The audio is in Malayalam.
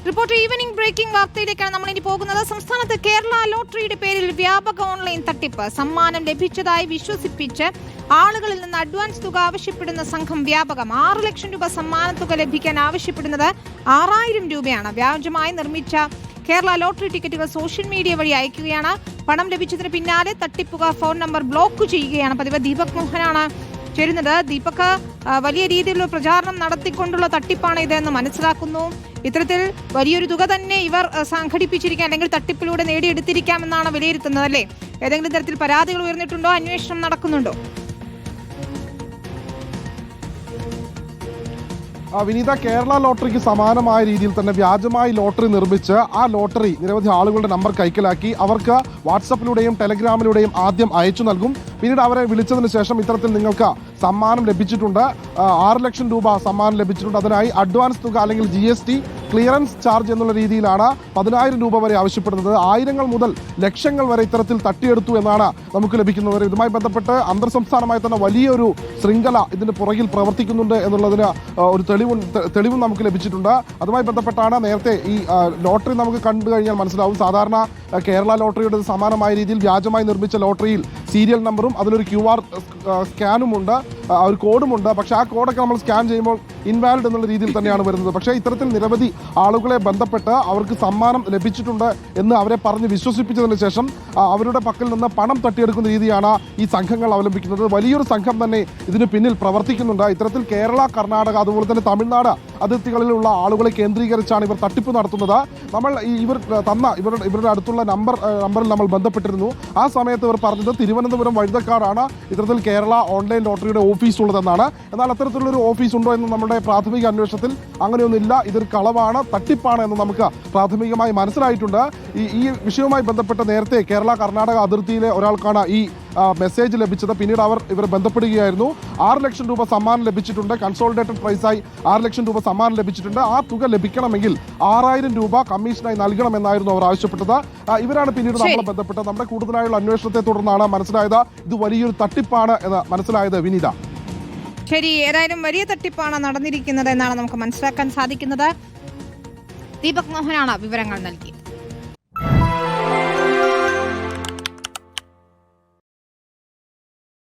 റിപ്പോർട്ടർ ഈവനിംഗ് ബ്രേക്കിംഗ് വാർത്തയിലേക്കാണ് നമ്മൾ ഇനി പോകുന്നത്. സംസ്ഥാനത്ത് കേരള ലോട്ടറിയുടെ പേരിൽ വ്യാപക ഓൺലൈൻ തട്ടിപ്പ്. സമ്മാനം ലഭിച്ചതായി വിശ്വസിപ്പിച്ച് ആളുകളിൽ നിന്ന് അഡ്വാൻസ് തുക ആവശ്യപ്പെടുന്ന സംഘം വ്യാപകം. 6 ലക്ഷം രൂപ സമ്മാന തുക ലഭിക്കാൻ ആവശ്യപ്പെടുന്നത് 6000 രൂപയാണ്. വ്യാജമായി നിർമ്മിച്ച കേരള ലോട്ടറി ടിക്കറ്റുകൾ സോഷ്യൽ മീഡിയ വഴി അയക്കുകയാണ്. പണം ലഭിച്ചതിന് പിന്നാലെ തട്ടിപ്പുകാർ ഫോൺ നമ്പർ ബ്ലോക്ക് ചെയ്യുകയാണ് പതിവ്. ദീപക് മോഹനാണ് ചേരുന്നത്. ദീപക്, വലിയ രീതിയിലുള്ള പ്രചാരണം നടത്തിക്കൊണ്ടുള്ള തട്ടിപ്പാണ് ഇതെന്ന് മനസ്സിലാക്കുന്നു. ഇത്തരത്തിൽ വലിയൊരു തുക തന്നെ ഇവർ സംഘടിപ്പിച്ചിരിക്കാം, അല്ലെങ്കിൽ തട്ടിപ്പിലൂടെ നേടിയെടുത്തിരിക്കാമെന്നാണ് വിലയിരുത്തുന്നത്, അല്ലേ? ഏതെങ്കിലും തരത്തിൽ പരാതികൾ ഉയർന്നിട്ടുണ്ടോ? അന്വേഷണം നടക്കുന്നുണ്ടോ? വിനീത, കേരള ലോട്ടറിക്ക് സമാനമായ രീതിയിൽ തന്നെ വ്യാജമായി ലോട്ടറി നിർമ്മിച്ച് ആ ലോട്ടറി നിരവധി ആളുകളുടെ നമ്പർ കൈക്കലാക്കി അവർക്ക് വാട്സപ്പിലൂടെയും ടെലഗ്രാമിലൂടെയും ആദ്യം അയച്ചു നൽകും. പിന്നീട് അവരെ വിളിച്ചതിന് ശേഷം ഇത്തരത്തിൽ നിങ്ങൾക്ക് സമ്മാനം ലഭിച്ചിട്ടുണ്ട്, 6 ലക്ഷം രൂപ സമ്മാനം ലഭിച്ചിട്ടുണ്ട്, അതിനായി അഡ്വാൻസ് തുക അല്ലെങ്കിൽ GST ക്ലിയറൻസ് ചാർജ് എന്നുള്ള രീതിയിലാണ് 10000 രൂപ വരെ ആവശ്യപ്പെടുന്നത്. ആയിരങ്ങൾ മുതൽ ലക്ഷങ്ങൾ വരെ ഇത്തരത്തിൽ തട്ടിയെടുത്തു എന്നാണ് നമുക്ക് ലഭിക്കുന്നത്. ഇതുമായി ബന്ധപ്പെട്ട് അന്തർ സംസ്ഥാനമായി തന്നെ വലിയൊരു ശൃംഖല ഇതിന് പുറകിൽ പ്രവർത്തിക്കുന്നുണ്ട് എന്നുള്ളതിന് ഒരു തെളിവും നമുക്ക് ലഭിച്ചിട്ടുണ്ട്. അതുമായി ബന്ധപ്പെട്ടാണ് നേരത്തെ ഈ ലോട്ടറി നമുക്ക് കണ്ടു കഴിഞ്ഞാൽ മനസ്സിലാവും. സാധാരണ കേരള ലോട്ടറിയുടെ സമാനമായ രീതിയിൽ വ്യാജമായി നിർമ്മിച്ച ലോട്ടറിയിൽ സീരിയൽ നമ്പറും അതിലൊരു QR സ്കാനുമുണ്ട്, ഒരു കോഡുമുണ്ട്. പക്ഷേ ആ കോഡൊക്കെ നമ്മൾ സ്കാൻ ചെയ്യുമ്പോൾ ഇൻവാലിഡ് എന്നുള്ള രീതിയിൽ തന്നെയാണ് വരുന്നത്. പക്ഷേ ഇത്തരത്തിൽ നിരവധി ആളുകളെ ബന്ധപ്പെട്ട് അവർക്ക് സമ്മാനം ലഭിച്ചിട്ടുണ്ട് എന്ന് അവരെ പറഞ്ഞ് വിശ്വസിപ്പിച്ചതിന് ശേഷം അവരുടെ പക്കൽ നിന്ന് പണം തട്ടിയെടുക്കുന്ന രീതിയാണ് ഈ സംഘങ്ങൾ അവലംബിക്കുന്നത്. വലിയൊരു സംഘം തന്നെ ഇതിന് പിന്നിൽ പ്രവർത്തിക്കുന്നുണ്ട്. ഇത്തരത്തിൽ കേരള, കർണാടക, അതുപോലെ തന്നെ തമിഴ്നാട് അതിർത്തികളിലുള്ള ആളുകളെ കേന്ദ്രീകരിച്ചാണ് ഇവർ തട്ടിപ്പ് നടത്തുന്നത്. നമ്മൾ ഇവർ തന്ന ഇവരുടെ അടുത്തുള്ള നമ്പറിൽ നമ്മൾ ബന്ധപ്പെട്ടിരുന്നു. ആ സമയത്ത് ഇവർ പറഞ്ഞത് തിരുവനന്തപുരം വഴുതക്കാടാണ് ഇത്തരത്തിൽ കേരള ഓൺലൈൻ ലോട്ടറിയുടെ ഓഫീസ് ഉള്ളതെന്നാണ്. എന്നാൽ അത്തരത്തിലുള്ളൊരു ഓഫീസ് ഉണ്ടോ എന്ന് നമ്മുടെ പ്രാഥമിക അന്വേഷണത്തിൽ അങ്ങനെയൊന്നുമില്ല. ഇതൊരു കളവാണ്, തട്ടിപ്പാണ് എന്ന് നമുക്ക് പ്രാഥമികമായി മനസ്സിലായിട്ടുണ്ട്. ഈ വിഷയവുമായി ബന്ധപ്പെട്ട് നേരത്തെ കേരള കർണാടക അതിർത്തിയിലെ ഒരാൾക്കാണ് ഈ മെസ്സേജ് ലഭിച്ചത്. പിന്നീട് ഇവർ ബന്ധപ്പെടുകയായിരുന്നു. 6 ലക്ഷം രൂപ സമ്മാനം ലഭിച്ചിട്ടുണ്ട്, കൺസോളിഡേറ്റഡ് പ്രൈസായി 6 ലക്ഷം രൂപ സമ്മാനം ലഭിച്ചിട്ടുണ്ട്. ആ തുക ലഭിക്കണമെങ്കിൽ 6000 രൂപ കമ്മീഷനായി നൽകണമെന്നായിരുന്നു അവർ ആവശ്യപ്പെട്ടത്. ഇവരാണ് പിന്നീട് നമ്മളെ ബന്ധപ്പെട്ടത്. നമ്മുടെ കൂടുതലായുള്ള അന്വേഷണത്തെ തുടർന്നാണ് മനസ്സിലായത് ഇത് വലിയൊരു തട്ടിപ്പാണ് എന്ന് മനസ്സിലായത്. വിനീത, ശരി, ഏതായാലും വലിയ തട്ടിപ്പാണ് നടന്നിരിക്കുന്നത് എന്നാണ് നമുക്ക് മനസ്സിലാക്കാൻ സാധിക്കുന്നത്. ദീപക് മോഹനാണ് വിവരങ്ങൾ നൽകിയത്.